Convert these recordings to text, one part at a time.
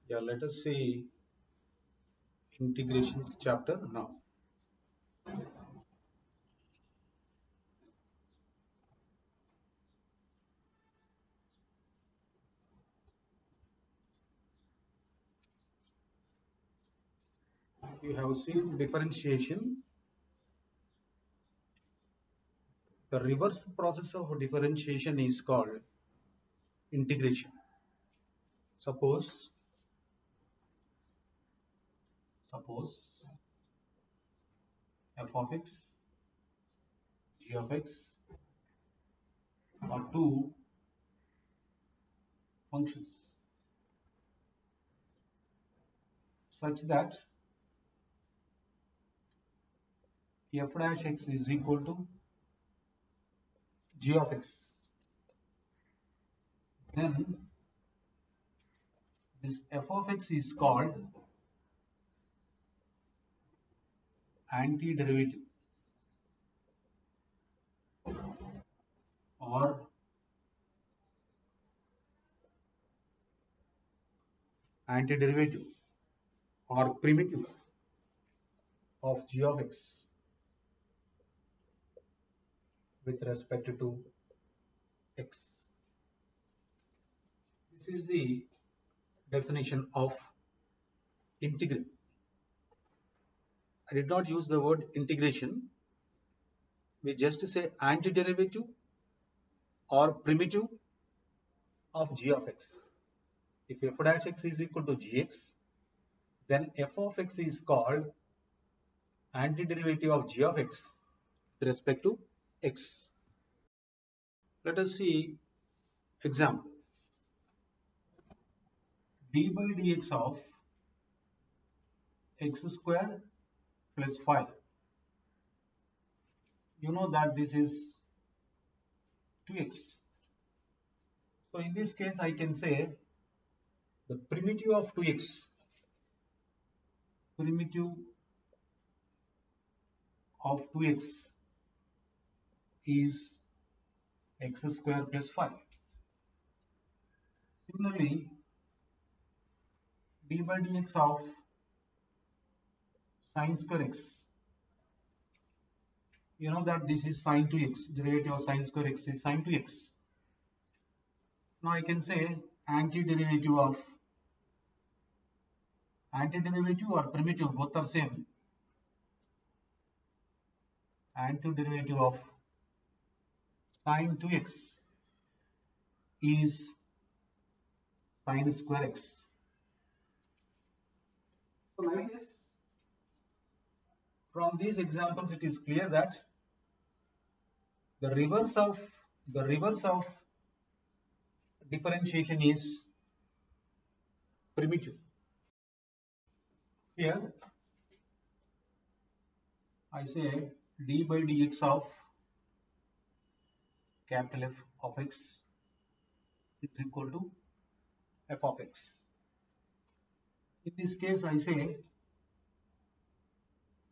Yeah, let us see integrations chapter now. You have seen differentiation. The reverse process of differentiation is called integration. Suppose f of x, g of x are two functions such that f dash x is equal to g of x. Then this f of x is called antiderivative or antiderivative or primitive of g of x with respect to x. This is the definition of integral. I did not use the word integration. We just say antiderivative or primitive of g of x. If f dash x is equal to gx, then f of x is called antiderivative of g of x with respect to x. Let us see example. D by dx of x square plus 5. You know that this is 2x. So in this case, I can say the primitive of 2x, primitive of 2x is x square plus 5. Similarly, d by dx of sine square x, you know that this is sine 2x, derivative of sine square x is sine 2x. Now I can say antiderivative or primitive, both are same. Antiderivative of sine 2x is sine square x. So like this, from these examples, it is clear that the reverse of differentiation is primitive. Here I say d by dx of capital F of x is equal to f of x. In this case, I say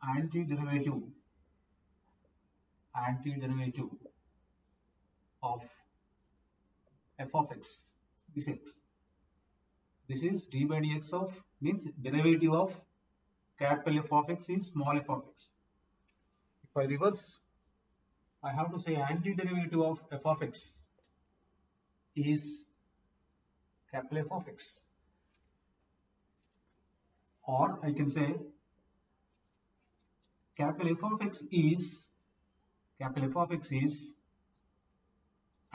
antiderivative of f of x. This is d by dx of means derivative of capital F of x is small f of x. If I reverse, I have to say antiderivative of f of x is capital F of x, or I can say capital F of x is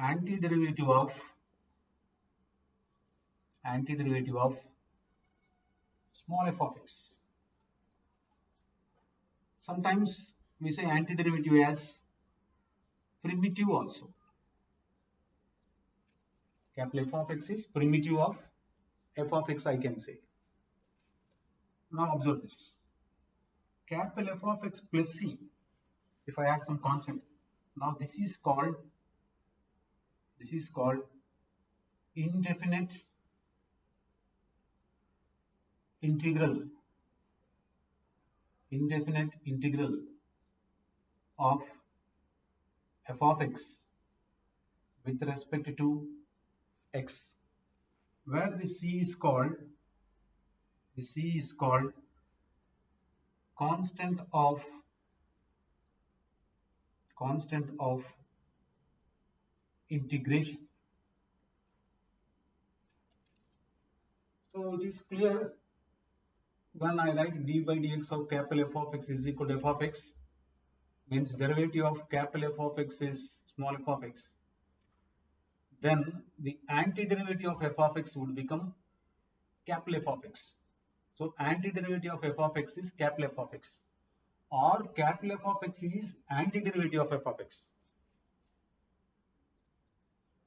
antiderivative of small f of x. Sometimes we say antiderivative as primitive also. Capital F of x is primitive of f of x, I can say. Now observe this. Capital F of x plus c, if I add some constant, now this is called indefinite integral of f of x with respect to x, where the c is called The C is called constant of integration. So it is clear when I write d by dx of capital F of x is equal to f of x, means derivative of capital F of x is small f of x, then the antiderivative of f of x would become capital F of x. So antiderivative of f of x is capital F of x, or capital F of x is antiderivative of f of x.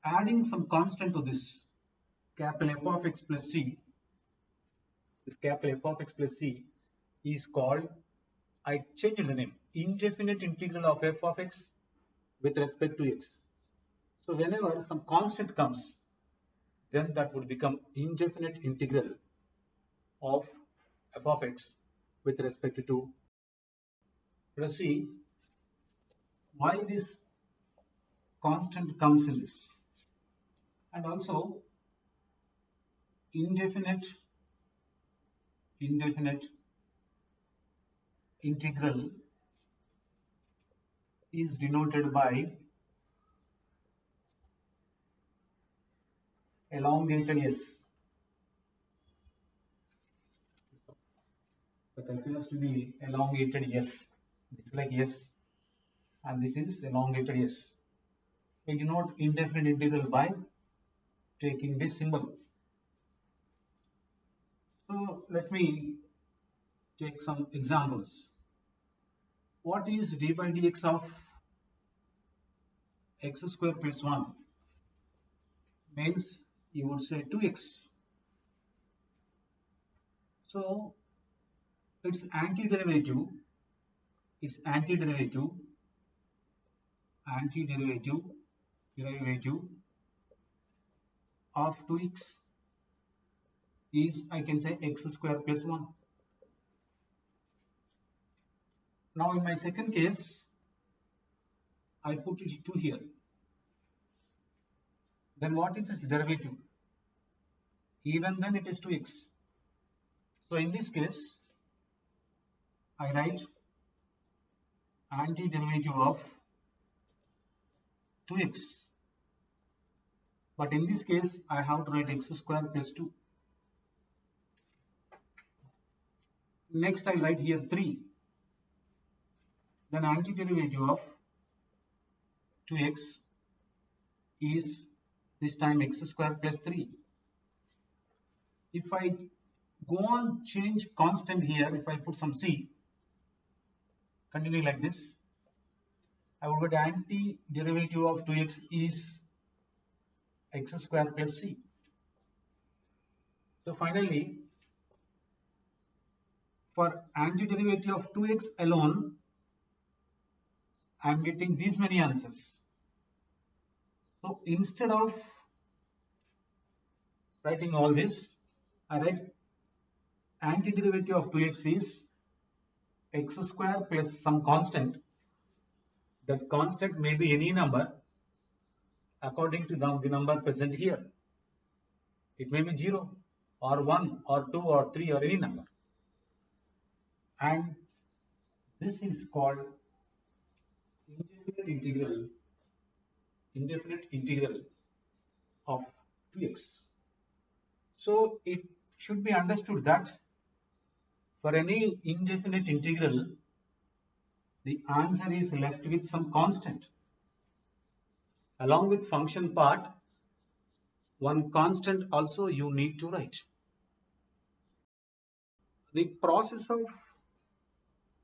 Adding some constant to this capital F of x plus c, this capital F of x plus c is called, I changed the name, indefinite integral of f of x with respect to x. So whenever some constant comes, then that would become indefinite integral of f of x with respect to. Let us see why this constant comes in this. And also indefinite integral is denoted by elongated s. That appears to be elongated s. It's like s, and this is elongated s. We denote indefinite integral by taking this symbol. So let me take some examples. What is d by dx of x square plus 1? Means you would say 2x. So its antiderivative derivative of 2x is, I can say, x square plus 1. Now in my second case, I put it 2 here. Then what is its derivative? Even then it is 2x. So in this case, I write antiderivative of 2x. But in this case, I have to write x square plus 2. Next, I write here 3. Then antiderivative of 2x is this time x square plus 3. If I go on change constant here, if I put some c, continue like this, I will get antiderivative of 2x is x square plus c. So finally, for antiderivative of 2x alone, I am getting these many answers. So instead of writing all this, I write antiderivative of 2x is x square plus some constant. That constant may be any number according to the number present here. It may be 0 or 1 or 2 or 3 or any number. And this is called indefinite integral of 2x. So it should be understood that for any indefinite integral, the answer is left with some constant. Along with function part, one constant also you need to write. The process of